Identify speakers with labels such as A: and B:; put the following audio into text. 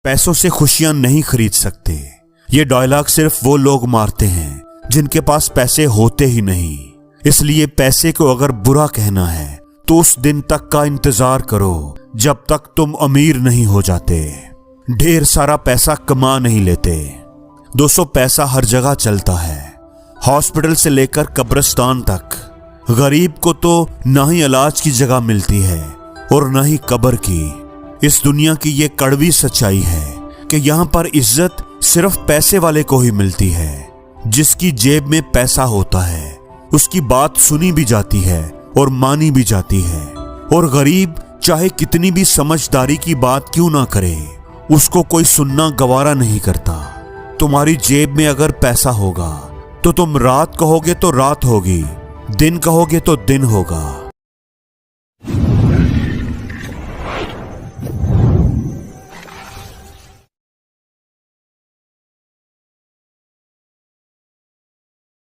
A: पैसों से खुशियां नहीं खरीद सकते। ये डायलॉग सिर्फ वो लोग मारते हैं जिनके पास पैसे होते ही नहीं। इसलिए पैसे को अगर बुरा कहना है तो उस दिन तक का इंतजार करो जब तक तुम अमीर नहीं हो जाते, ढेर सारा पैसा कमा नहीं लेते। दोस्तों, पैसा हर जगह चलता है, हॉस्पिटल से लेकर कब्रिस्तान तक। गरीब को तो ना ही इलाज की जगह मिलती है और ना ही कब्र की। इस दुनिया की ये कड़वी सच्चाई है कि यहाँ पर इज्जत सिर्फ पैसे वाले को ही मिलती है। जिसकी जेब में पैसा होता है उसकी बात सुनी भी जाती है और मानी भी जाती है, और गरीब चाहे कितनी भी समझदारी की बात क्यों ना करे, उसको कोई सुनना गवारा नहीं करता। तुम्हारी जेब में अगर पैसा होगा तो तुम रात कहोगे तो रात होगी, दिन कहोगे तो दिन होगा।